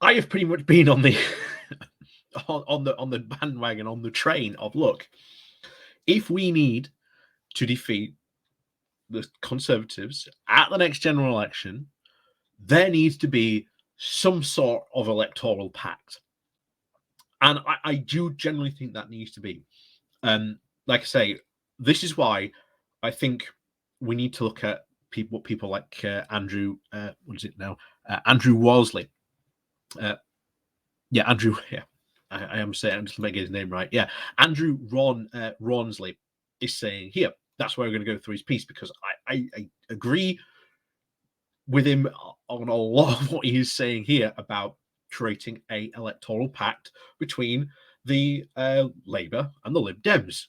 I have pretty much been on the on the bandwagon, on the train of, look, if we need to defeat the Conservatives at the next general election, there needs to be some sort of electoral pact. And I do generally think that needs to be. Like I say, this is why I think we need to look at people like Andrew, what is it now? Andrew Worsley. Andrew, I am saying, I'm just making his name right. Yeah, Andrew Rawnsley is saying here, that's why we're going to go through his piece, because I agree with him on a lot of what he is saying here about creating a electoral pact between the Labour and the Lib Dems.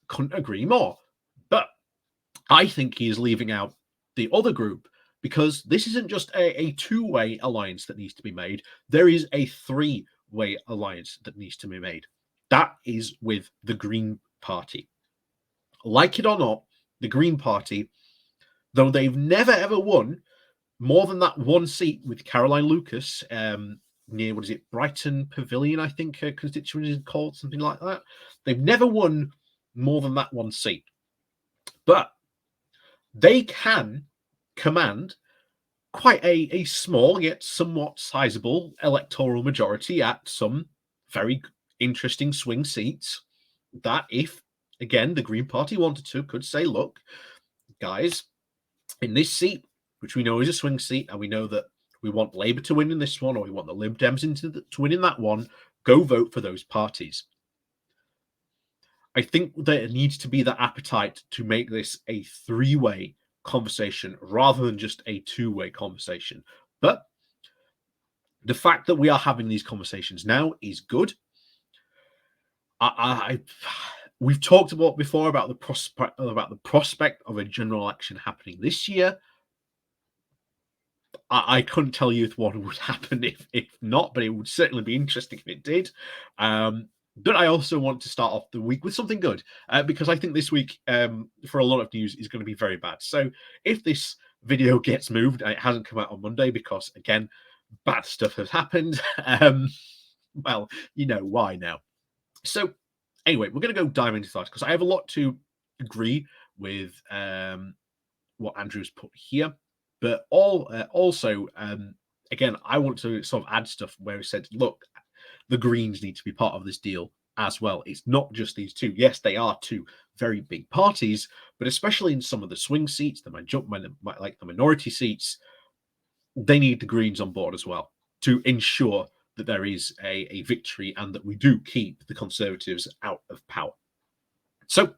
Couldn't agree more. But I think he is leaving out the other group, because this isn't just a two-way alliance that needs to be made. There is a three-way alliance that needs to be made. That is with the Green Party. Like it or not, the Green Party, though they've never ever won more than that one seat with Caroline Lucas near, what is it, Brighton Pavilion, I think her constituency is called, something like that. They've never won more than that one seat. But they can command quite a small yet somewhat sizable electoral majority at some very interesting swing seats that, if, again, the Green Party wanted to, could say, look, guys, in this seat, which we know is a swing seat, and we know that we want Labour to win in this one, or we want the Lib Dems to win in that one, go vote for those parties. I think there needs to be that appetite to make this a three-way conversation rather than just a two-way conversation. But the fact that we are having these conversations now is good. We've talked about before about the prospect of a general election happening this year. I couldn't tell you what would happen if not, but it would certainly be interesting if it did. But I also want to start off the week with something good, because I think this week, for a lot of news, is going to be very bad. So if this video gets moved, it hasn't come out on Monday because, again, bad stuff has happened. Well, you know why now. So anyway, we're going to go dive into that because I have a lot to agree with what Andrew's put here. But also, again, I want to sort of add stuff where he said, look, the Greens need to be part of this deal as well. It's not just these two. Yes, they are two very big parties, but especially in some of the swing seats, like the minority seats, they need the Greens on board as well to ensure that there is a victory and that we do keep the Conservatives out of power. So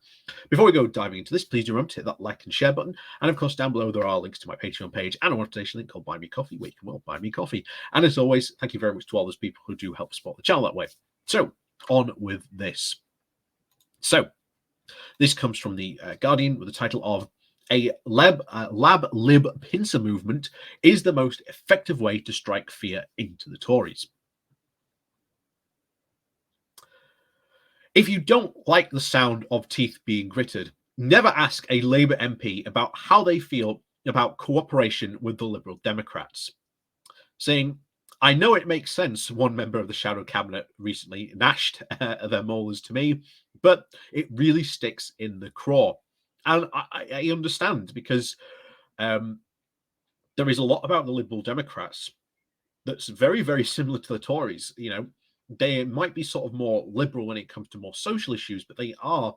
before we go diving into this, please do remember to hit that like and share button. And of course, down below, there are links to my Patreon page and a motivation link called Buy Me Coffee, where you can buy me coffee. And as always, thank you very much to all those people who do help support the channel that way. So on with this. So this comes from the Guardian with the title of "A Lab Lib pincer movement is the most effective way to strike fear into the Tories." If you don't like the sound of teeth being gritted, never ask a Labour MP about how they feel about cooperation with the Liberal Democrats. Saying, "I know it makes sense," one member of the shadow cabinet recently gnashed their molars to me, "but it really sticks in the craw." And I understand, because there is a lot about the Liberal Democrats that's very, very similar to the Tories. You know, they might be sort of more liberal when it comes to more social issues, but they are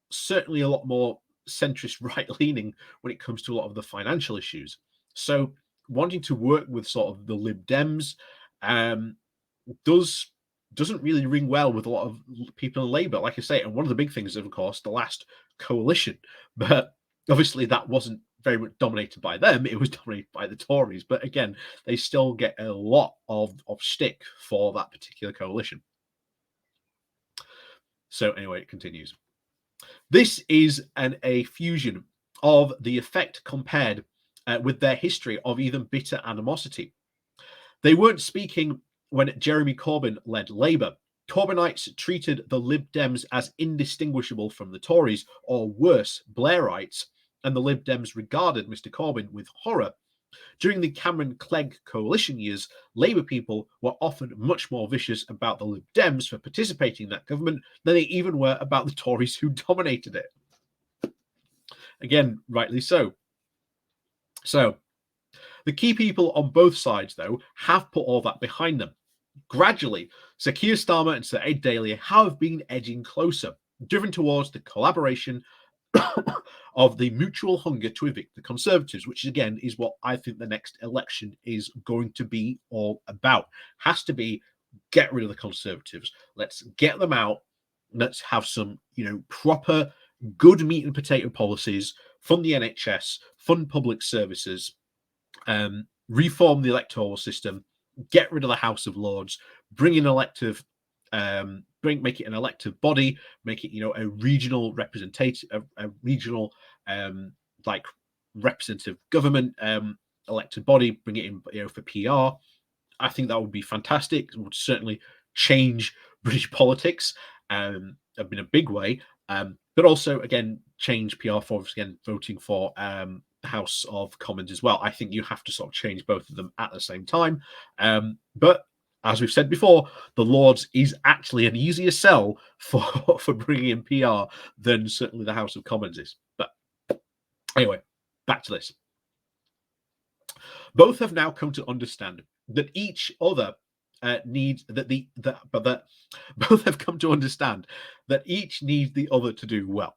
certainly a lot more centrist right-leaning when it comes to a lot of the financial issues. So wanting to work with sort of the Lib Dems doesn't really ring well with a lot of people in Labour, like I say. And one of the big things is, of course, the last coalition. But obviously that wasn't very much dominated by them. It was dominated by the Tories. But again, they still get a lot of stick for that particular coalition. So anyway, it continues. "This is a fusion of the effect compared with their history of even bitter animosity. They weren't speaking when Jeremy Corbyn led Labour. Corbynites treated the Lib Dems as indistinguishable from the Tories, or worse, Blairites, and the Lib Dems regarded Mr. Corbyn with horror During the Cameron-Clegg coalition years, Labour people were often much more vicious about the Lib Dems for participating in that government than they even were about the Tories who dominated it. Again, rightly so. So, the key people on both sides, though, have put all that behind them. Gradually, Sir Keir Starmer and Sir Ed Daley have been edging closer, driven towards the collaboration of the mutual hunger to evict the Conservatives, which again is what I think the next election is going to be all about. Has to be get rid of the Conservatives. Let's get them out. Let's have some, proper, good meat and potato policies. Fund the NHS. Fund public services. Reform the electoral system. Get rid of the House of Lords. Bring in elective. Make it an elective body, make it a regional representative, a regional representative government elected body, bring it in for PR. I think that would be fantastic. It would certainly change British politics in a big way, but also again change PR for again voting for the House of Commons as well. I think you have to sort of change both of them at the same time, but as we've said before, the Lords is actually an easier sell for bringing in PR than certainly the House of Commons is. But anyway, back to this. Both have now come to understand that each other needs both have come to understand that each needs the other to do well.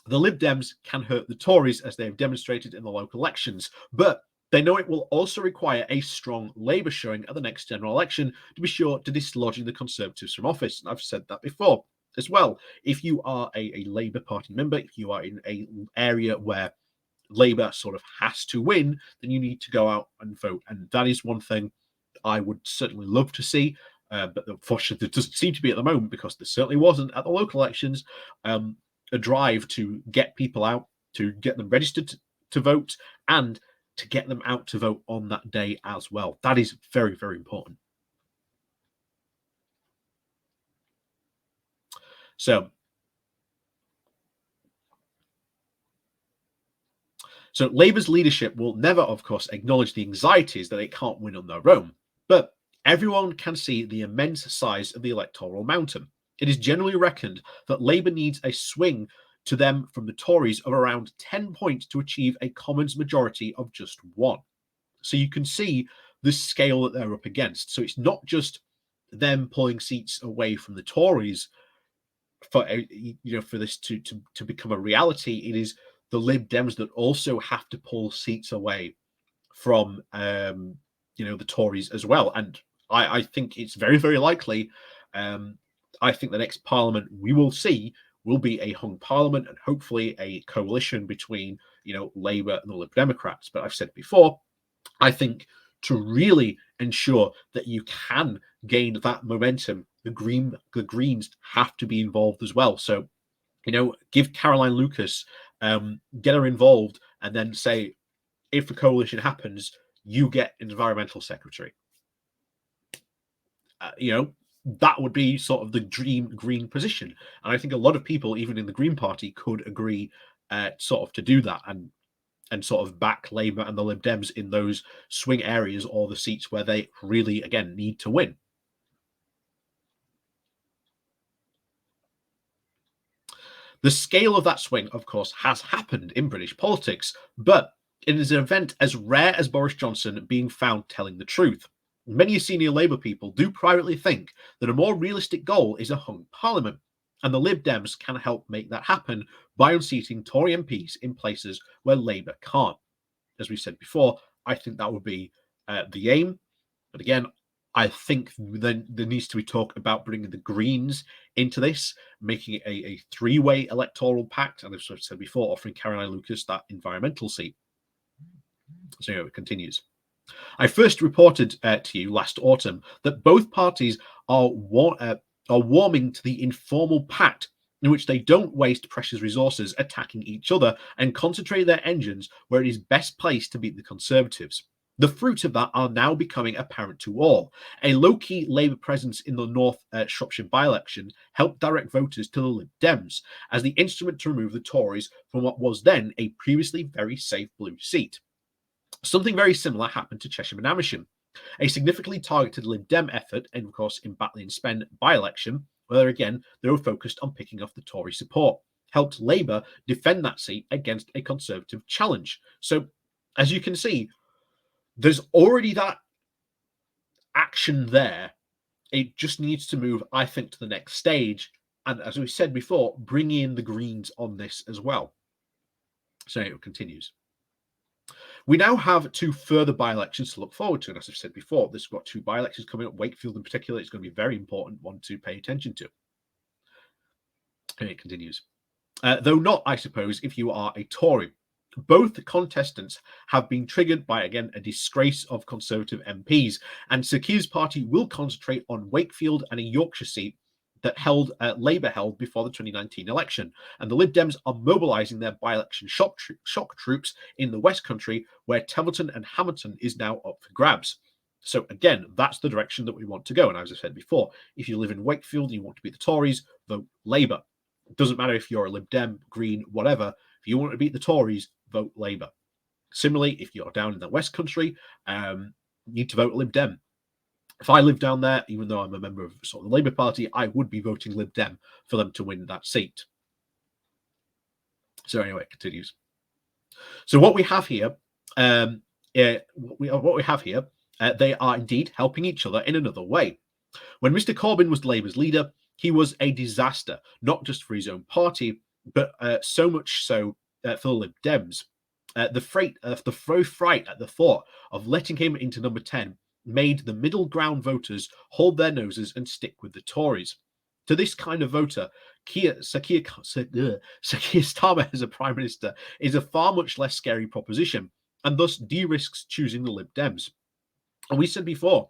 The Lib Dems can hurt the Tories, as they have demonstrated in the local elections, but they know it will also require a strong Labour showing at the next general election to be sure to dislodging the Conservatives from office. And I've said that before as well. If you are a Labour Party member, if you are in an area where Labour sort of has to win, then you need to go out and vote. And that is one thing I would certainly love to see. But unfortunately, there doesn't seem to be at the moment, because there certainly wasn't at the local elections a drive to get people out, to get them registered to vote, and to get them out to vote on that day as well. That is very, very important. So Labour's leadership will never, of course, acknowledge the anxieties that it can't win on their own. But everyone can see the immense size of the electoral mountain. It is generally reckoned that Labour needs a swing to them from the Tories of around 10 points to achieve a Commons majority of just 1. So you can see the scale that they're up against. So it's not just them pulling seats away from the Tories for for this to become a reality. It is the Lib Dems that also have to pull seats away from the Tories as well. And I think it's very, very likely. I think the next Parliament we will see will be a hung Parliament, and hopefully a coalition between Labour and the Lib Democrats. But I've said before, I think to really ensure that you can gain that momentum, the Greens have to be involved as well. So, give Caroline Lucas, get her involved, and then say, if a coalition happens, you get environmental secretary. That would be sort of the dream Green position. And I think a lot of people, even in the Green Party, could agree sort of to do that and sort of back Labour and the Lib Dems in those swing areas or the seats where they really, again, need to win. The scale of that swing, of course, has happened in British politics, but it is an event as rare as Boris Johnson being found telling the truth. Many senior Labour people do privately think that a more realistic goal is a hung Parliament, and the Lib Dems can help make that happen by unseating Tory MPs in places where Labour can't. As we said before, I think that would be the aim. But again, I think then there needs to be talk about bringing the Greens into this, making it a three-way electoral pact, and as I've said before, offering Caroline Lucas that environmental seat. So it continues. I first reported to you last autumn that both parties are warming to the informal pact, in which they don't waste precious resources attacking each other and concentrate their engines where it is best placed to beat the Conservatives. The fruits of that are now becoming apparent to all. A low-key Labour presence in the North Shropshire by-election helped direct voters to the Lib Dems as the instrument to remove the Tories from what was then a previously very safe blue seat. Something very similar happened to Cheshire and Amersham, a significantly targeted Lib Dem effort, and of course in Batley and Spen by-election, where again they were focused on picking off the Tory support, helped Labour defend that seat against a Conservative challenge. So, as you can see, there's already that action there. It just needs to move, I think, to the next stage. And as we said before, bring in the Greens on this as well. So it continues. We now have 2 further by-elections to look forward to. And as I've said before, this has got 2 by-elections coming up. Wakefield in particular is going to be a very important one to pay attention to. And it continues. Though not, I suppose, if you are a Tory. Both contestants have been triggered by, again, a disgrace of Conservative MPs, and Sir Keir's party will concentrate on Wakefield and a Yorkshire seat that Labour held before the 2019 election. And the Lib Dems are mobilising their by-election shock troops in the West Country, where Templeton and Hamilton is now up for grabs. So again, that's the direction that we want to go. And as I said before, if you live in Wakefield and you want to be the Tories, vote Labour. It doesn't matter if you're a Lib Dem, Green, whatever. If you want to beat the Tories, vote Labour. Similarly, if you're down in the West Country, you need to vote Lib Dem. If I live down there, even though I'm a member of sort of the Labour Party, I would be voting Lib Dem for them to win that seat. So anyway, it continues. So what we have here, they are indeed helping each other in another way. When Mr. Corbin was Labour's leader, he was a disaster, not just for his own party, but so much so for the Lib Dems. The fright at the thought of letting him into number 10 made the middle ground voters hold their noses and stick with the Tories. To this kind of voter, Sir Keir Starmer as a Prime Minister is a far much less scary proposition, and thus de-risks choosing the Lib Dems. And we said before,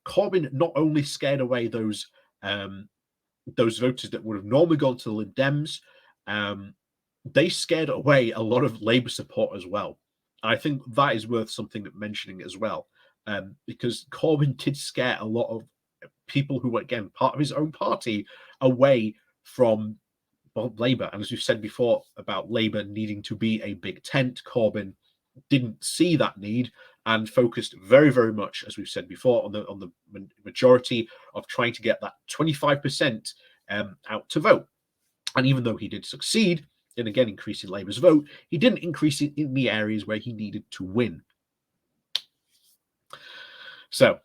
Corbyn not only scared away those voters that would have normally gone to the Lib Dems, they scared away a lot of Labour support as well. I think that is worth something mentioning as well, because Corbyn did scare a lot of people who were, again, part of his own party away from Labour. And as we've said before about Labour needing to be a big tent, Corbyn didn't see that need and focused very, very much, as we've said before, on the majority of trying to get that 25% out to vote. And even though he did succeed in, again, increasing Labour's vote, he didn't increase it in the areas where he needed to win. So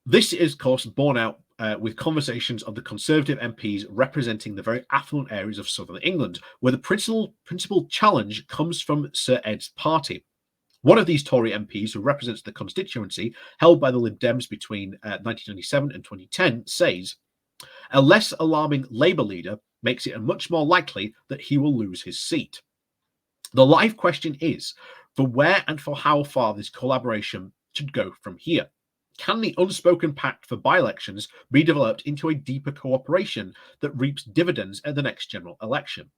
this is, of course, borne out with conversations of the Conservative MPs representing the very affluent areas of southern England, where the principal challenge comes from Sir Ed's party. One of these Tory MPs, who represents the constituency held by the Lib Dems between 1997 and 2010, says, a less alarming Labour leader makes it much more likely that he will lose his seat. The live question is, for where and for how far this collaboration should go from here. Can the unspoken pact for by-elections be developed into a deeper cooperation that reaps dividends at the next general election?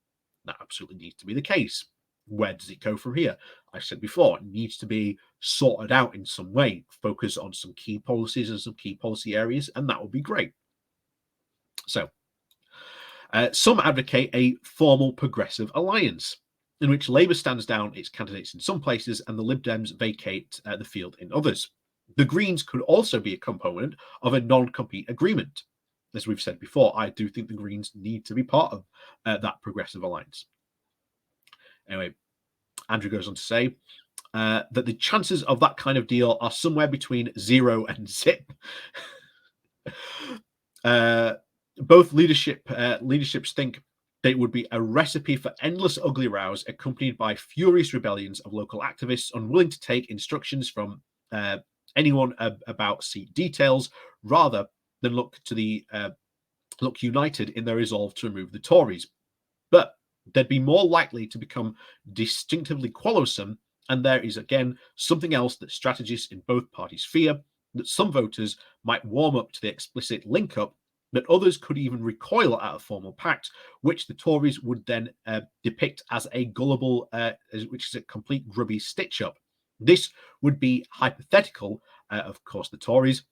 That absolutely needs to be the case. Where does it go from here? I said before, it needs to be sorted out in some way, focus on some key policies and some key policy areas, and that would be great. So, some advocate a formal progressive alliance, in which Labour stands down its candidates in some places and the Lib Dems vacate the field in others. The Greens could also be a component of a non-compete agreement. As we've said before, I do think the Greens need to be part of that progressive alliance. Anyway, Andrew goes on to say that the chances of that kind of deal are somewhere between 0 and zip. Both leaderships think that it would be a recipe for endless ugly rows accompanied by furious rebellions of local activists unwilling to take instructions from anyone about seat details, rather than look united in their resolve to remove the Tories. But they'd be more likely to become distinctively quarrelsome, and there is again something else that strategists in both parties fear, that some voters might warm up to the explicit link-up, that others could even recoil at a formal pact, which the Tories would then depict as a gullible, which is a complete grubby stitch-up. This would be hypothetical, of course, the Tories,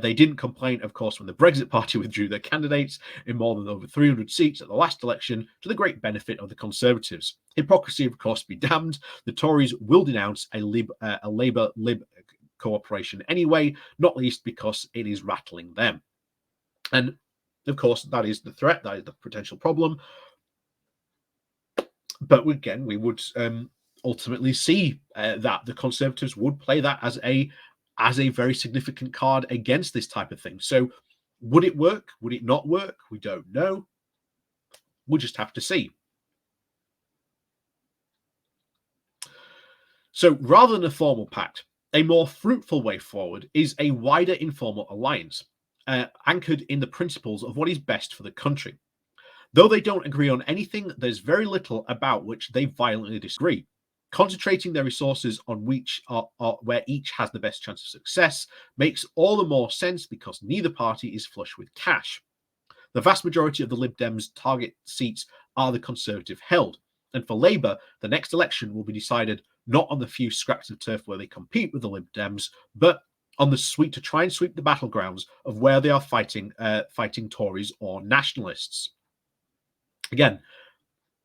They didn't complain, of course, when the Brexit Party withdrew their candidates in more than over 300 seats at the last election, to the great benefit of the Conservatives. Hypocrisy, of course, be damned. The Tories will denounce a Labour-Lib cooperation anyway, not least because it is rattling them. And, of course, that is the threat, that is the potential problem. But again, we would ultimately see that the Conservatives would play that as a very significant card against this type of thing. So would it work? Would it not work? We don't know. We'll just have to see. So rather than a formal pact, a more fruitful way forward is a wider informal alliance, anchored in the principles of what is best for the country. Though they don't agree on anything, there's very little about which they violently disagree. Concentrating their resources on where each has the best chance of success makes all the more sense because neither party is flush with cash. The vast majority of the Lib Dems' target seats are the Conservative held, and for Labour, the next election will be decided not on the few scraps of turf where they compete with the Lib Dems, but on the sweep to try and sweep the battlegrounds of where they are fighting Tories or nationalists. Again,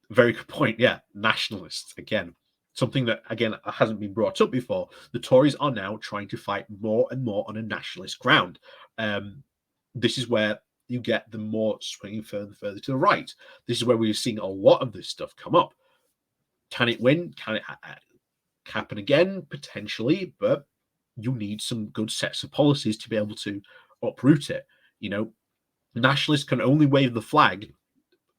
very good point. Yeah, nationalists again. Something that, again, hasn't been brought up before. The Tories are now trying to fight more and more on a nationalist ground. This is where you get them more swinging further and further to the right. This is where we're seeing a lot of this stuff come up. Can it win? Can it happen again? Potentially, but you need some good sets of policies to be able to uproot it. You know, nationalists can only wave the flag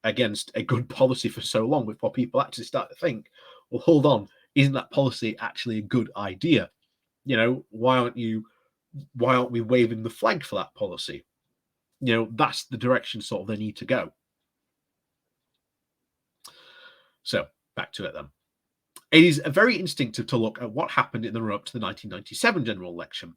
against a good policy for so long before people actually start to think, well, hold on, isn't that policy actually a good idea? You know, why aren't we waving the flag for that policy? You know, that's the direction sort of they need to go. So back to it then. It is very instinctive to look at what happened in the run-up to the 1997 general election,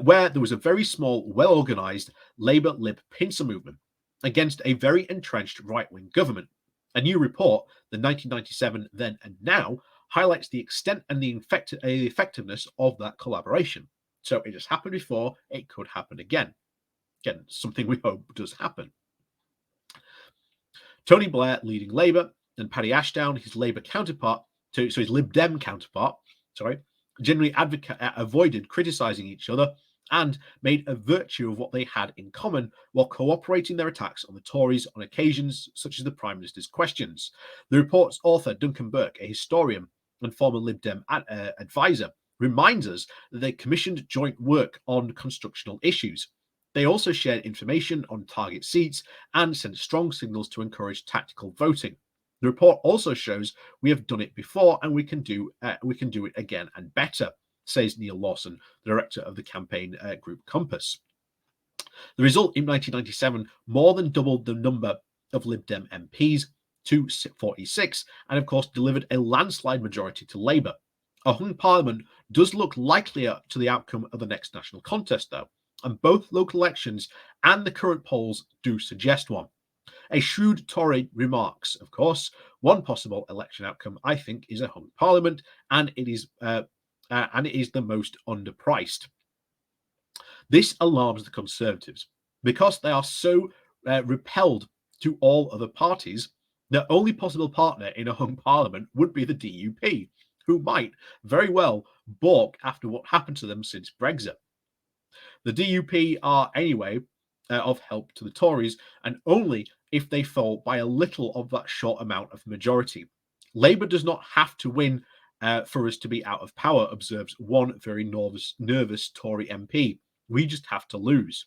where there was a very small, well-organised Labour-Lib pincer movement against a very entrenched right-wing government. A new report, the 1997 Then and Now, highlights the extent and the effectiveness of that collaboration. So it just happened before, it could happen again. Again, something we hope does happen. Tony Blair leading Labour and Paddy Ashdown, his Labour counterpart, his Lib Dem counterpart, generally avoided criticising each other and made a virtue of what they had in common while cooperating their attacks on the Tories on occasions such as the Prime Minister's questions. The report's author, Duncan Burke, a historian and former Lib Dem advisor, reminds us that they commissioned joint work on constructional issues. They also shared information on target seats and sent strong signals to encourage tactical voting. The report also shows we have done it before and we can do it again and better, says Neil Lawson, the director of the campaign group Compass. The result in 1997 more than doubled the number of Lib Dem MPs to 46, and of course delivered a landslide majority to Labour. A hung parliament does look likelier to the outcome of the next national contest, though, and both local elections and the current polls do suggest one. A shrewd Tory remarks, of course, one possible election outcome, I think, is a hung parliament, and it is the most underpriced. This alarms the Conservatives because they are so repelled to all other parties. Their only possible partner in a hung parliament would be the DUP, who might very well balk after what happened to them since Brexit. The DUP are anyway of help to the Tories, and only if they fall by a little of that short amount of majority. Labour does not have to win for us to be out of power, observes one very nervous Tory MP. We just have to lose.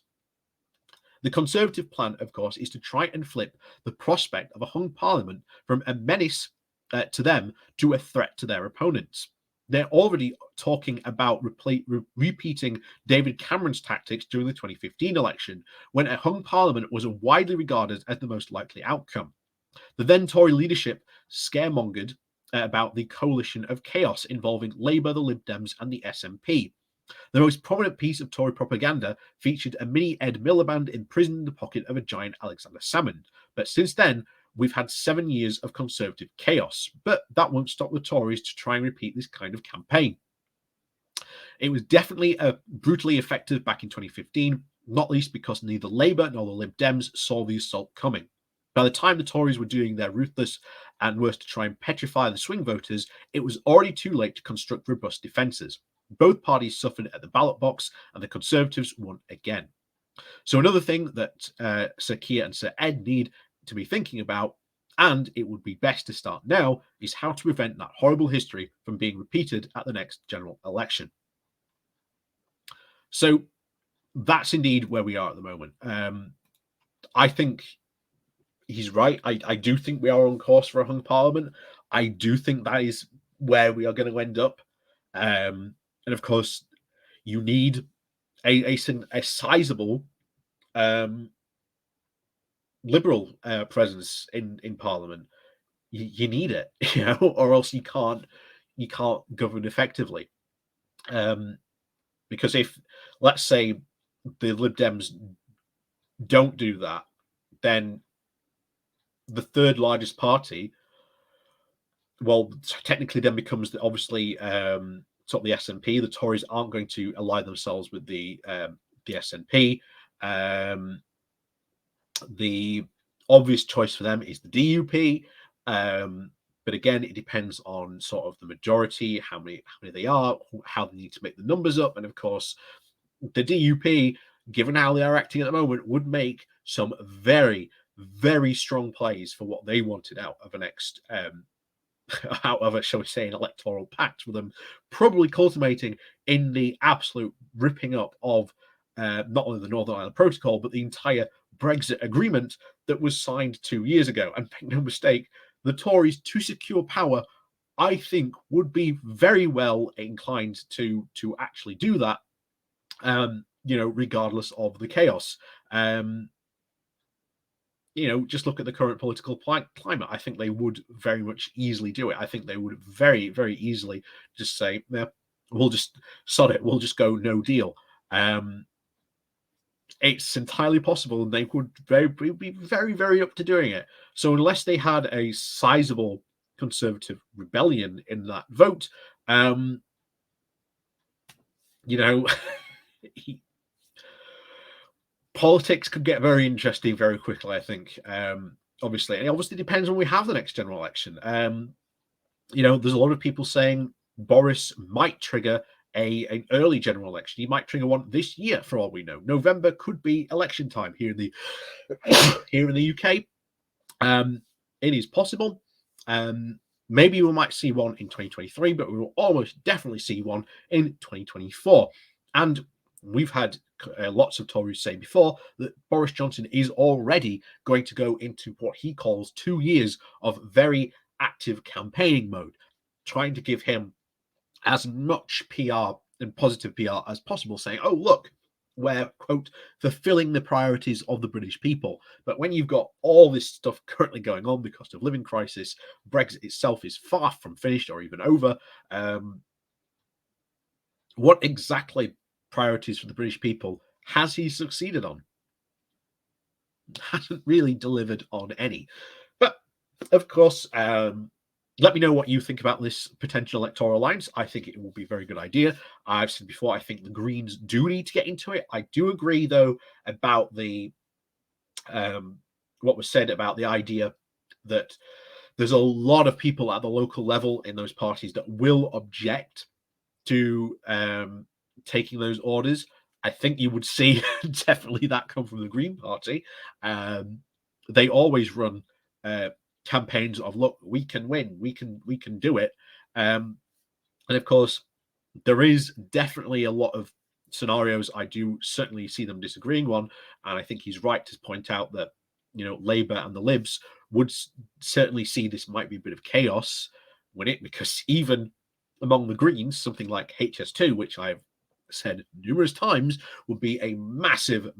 The Conservative plan, of course, is to try and flip the prospect of a hung parliament from a menace to them to a threat to their opponents. They're already talking about repeating David Cameron's tactics during the 2015 election, when a hung parliament was widely regarded as the most likely outcome. The then Tory leadership scaremongered about the coalition of chaos involving Labour, the Lib Dems, and the SNP. The most prominent piece of Tory propaganda featured a mini Ed Miliband imprisoned in the pocket of a giant Alexander Salmond. But since then, we've had 7 years of Conservative chaos, but that won't stop the Tories to try and repeat this kind of campaign. It was definitely brutally effective back in 2015, not least because neither Labour nor the Lib Dems saw the assault coming. By the time the Tories were doing their ruthless and worst to try and petrify the swing voters, it was already too late to construct robust defences. Both parties suffered at the ballot box, and the Conservatives won again. So another thing that Sir Keir and Sir Ed need to be thinking about, and it would be best to start now, is how to prevent that horrible history from being repeated at the next general election. So that's indeed where we are at the moment. I think he's right. I do think we are on course for a hung parliament. I do think that is where we are going to end up. And of course, you need a sizable liberal presence in parliament. You need it, or else you can't govern effectively. Because if, let's say, the Lib Dems don't do that, then the third largest party, well, technically then becomes obviously sort of the SNP. The Tories aren't going to ally themselves with the SNP. The obvious choice for them is the DUP. But again, it depends on sort of the majority, how many they are, how they need to make the numbers up, and of course, the DUP, given how they are acting at the moment, would make some very, very strong plays for what they wanted out of a next, out of a, shall we say, an electoral pact, with them probably culminating in the absolute ripping up of not only the Northern Ireland Protocol, but the entire Brexit agreement that was signed 2 years ago. And make no mistake, the Tories, to secure power, I think would be very well inclined to actually do that, regardless of the chaos. Just look at the current political climate. I think they would very much easily do it. I think they would very, very easily just say, yeah, we'll just sod it. We'll just go no deal. It's entirely possible, and they would be very, very up to doing it. So unless they had a sizable Conservative rebellion in that vote, politics could get very interesting very quickly, I think. Obviously, and it obviously depends when we have the next general election. There's a lot of people saying Boris might trigger an early general election. He might trigger one this year, for all we know. November could be election time here in the UK. It is possible. Maybe we might see one in 2023, but we will almost definitely see one in 2024. And we've had lots of Tories say before that Boris Johnson is already going to go into what he calls 2 years of very active campaigning mode, trying to give him as much PR and positive PR as possible, saying, oh, look, we're, quote, fulfilling the priorities of the British people. But when you've got all this stuff currently going on, the cost of living crisis, Brexit itself is far from finished or even over, what exactly priorities for the British people has he succeeded on? Hasn't really delivered on any. But, of course, let me know what you think about this potential electoral alliance. I think it will be a very good idea. I've said before, I think the Greens do need to get into it. I do agree, though, about the what was said about the idea that there's a lot of people at the local level in those parties that will object to taking those orders. I think you would see definitely that come from the Green Party. They always run campaigns of, look, we can win, we can do it, and of course there is definitely a lot of scenarios I do certainly see them disagreeing on, and I think he's right to point out that Labour and the Libs would certainly see this might be a bit of chaos with it, because even among the Greens, something like HS2, which I've said numerous times would be a massive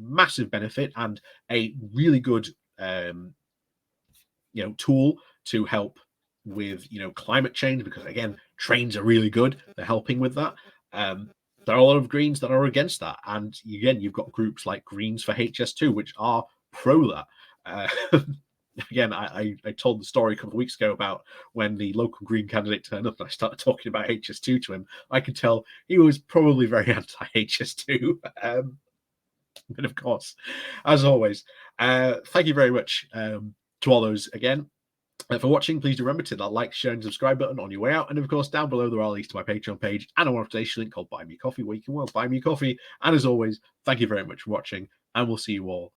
benefit and a really good tool to help with climate change, because again, trains are really good, they're helping with that. There are a lot of Greens that are against that, and again, you've got groups like Greens for HS2 which are pro that. again, I told the story a couple of weeks ago about when the local Green candidate turned up and I started talking about HS2 to him. I could tell he was probably very anti-HS2. But of course, as always, thank you very much to all those again. For watching, please do remember to hit that like, share, and subscribe button on your way out. And of course, down below there are links to my Patreon page and a monetization link called Buy Me Coffee, where you can buy me coffee. And as always, thank you very much for watching, and we'll see you all